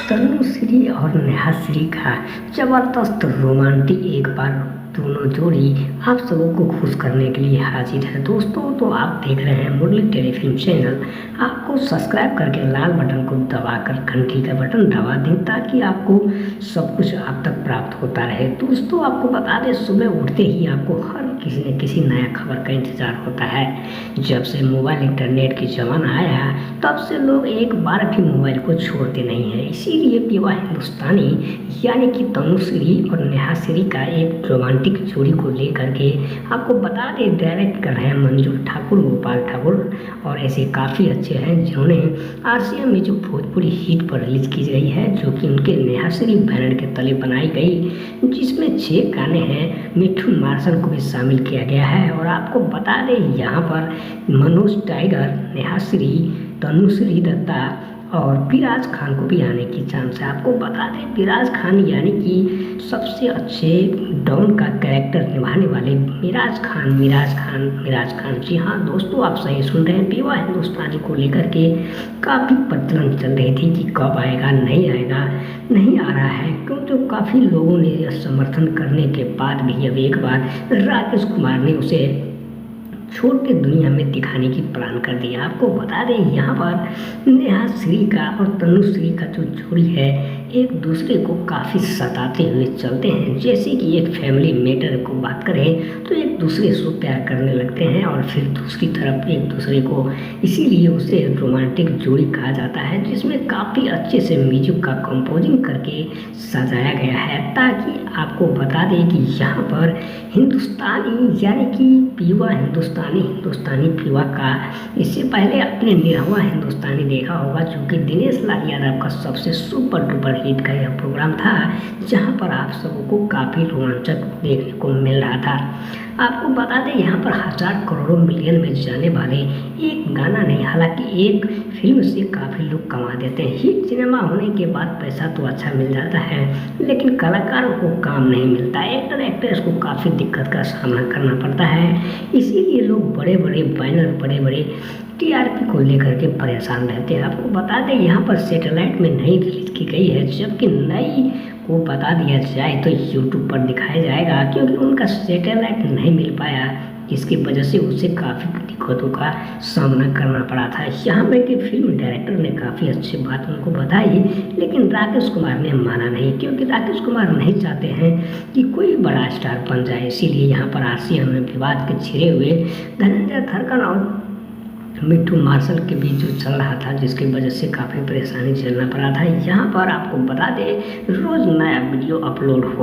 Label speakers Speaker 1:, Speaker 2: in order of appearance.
Speaker 1: तनुश्री और नेहाश्री का जबरदस्त रोमांटिक एक बार दोनों जोड़ी आप सबों को खुश करने के लिए हाजिर है दोस्तों। तो आप देख रहे हैं मुरली टेलीफिल्म चैनल। आपको सब्सक्राइब करके लाल बटन को दबाकर घंटी का बटन दबा दें ताकि आपको सब कुछ आप तक प्राप्त होता रहे। दोस्तों आपको बता दें, सुबह उठते ही आपको हर किसी न किसी नया खबर का इंतजार होता है। जब से मोबाइल इंटरनेट की ज़माना आया तब से लोग एक बार भी मोबाइल को छोड़ते नहीं हैं। इसीलिए पीवा हिंदुस्तानी यानी कि तनुश्री और नेहाश्री का एक रोमांटिक जोड़ी को लेकर के आपको बता दें, डायरेक्ट कर रहे हैं मंजूर ठाकुर, गोपाल ठाकुर और ऐसे काफ़ी अच्छे हैं जिन्होंने RCM में जो भोजपुरी हिट पर रिलीज की गई है, जो कि उनके नेहाश्री बैनर के तले बनाई गई, जिसमें 6 गाने हैं। मिठू मार्शल को भी शामिल किया गया है। और आपको बता दें यहाँ पर मनोज टाइगर, नेहाश्री, तनुश्री दत्ता और विराज खान को भी आने की चांस है। आपको बता दें, विराज खान यानी कि सबसे अच्छे डॉन का कैरेक्टर निभाने वाले मिराज खान। जी हाँ दोस्तों, आप सही सुन रहे हैं। पीवा हिंदुस्तानी को लेकर के काफ़ी प्रचलन चल रही थी कि कब आएगा, नहीं आ रहा है, क्योंकि काफ़ी लोगों ने समर्थन करने के बाद भी अब एक बार राकेश कुमार ने उसे छोड़ के दुनिया में दिखाने की प्लान कर दिया। आपको बता दें, यहाँ पर नेहाश्री का और तनुश्री का जो जोड़ी है एक दूसरे को काफ़ी सताते हुए चलते हैं। जैसे कि एक फैमिली मैटर को बात करें तो एक दूसरे से प्यार करने लगते हैं और फिर दूसरी तरफ एक दूसरे को, इसीलिए उसे रोमांटिक जोड़ी कहा जाता है, जिसमें काफ़ी अच्छे से म्यूजिक का कंपोजिंग करके सजाया गया है। ताकि आपको बता दें कि यहाँ पर हिंदुस्तानी यानी कि पीवा हिंदुस्तानी पीवा का इससे पहले अपने निरहुआ हिंदुस्तानी देखा होगा, जो कि दिनेश लाल यादव का सबसे सुपर डुपर हिट का यह प्रोग्राम था, जहां पर आप सबों को काफ़ी रोमांचक देखने को मिल रहा था। आपको बता दें, यहाँ पर 1000 करोड़ों मिलियन में जाने वाले एक गाना नहीं, हालांकि एक फिल्म से काफ़ी लोग कमा देते हैं। हिट सिनेमा होने के बाद पैसा तो अच्छा मिल जाता है, लेकिन कलाकारों को काम नहीं मिलता। एक्टर एक्ट्रेस को काफ़ी दिक्कत का सामना करना पड़ता है। इसीलिए लोग बड़े बड़े बैनर, बड़े बड़े TRP को लेकर के परेशान रहते हैं। आपको बता दें, यहाँ पर सैटेलाइट में नहीं रिलीज की गई है, जबकि नई को बता दिया जाए तो यूट्यूब पर दिखाया जाएगा, क्योंकि उनका सैटेलाइट नहीं मिल पाया, जिसकी वजह से उसे काफ़ी दिक्कतों का सामना करना पड़ा था। यहाँ पर कि फिल्म डायरेक्टर ने काफ़ी अच्छी बात उनको बताई, लेकिन राकेश कुमार ने माना नहीं, क्योंकि राकेश कुमार नहीं चाहते हैं कि कोई बड़ा स्टार बन जाए। इसीलिए यहाँ पर RCM में विवाद के छिड़े हुए धनंजय थरकन और मिठू मार्शल के बीच जो चल रहा था, जिसकी वजह से काफ़ी परेशानी झेलना पड़ा था। यहाँ पर आपको बता दें, रोज़ नया वीडियो अपलोड हो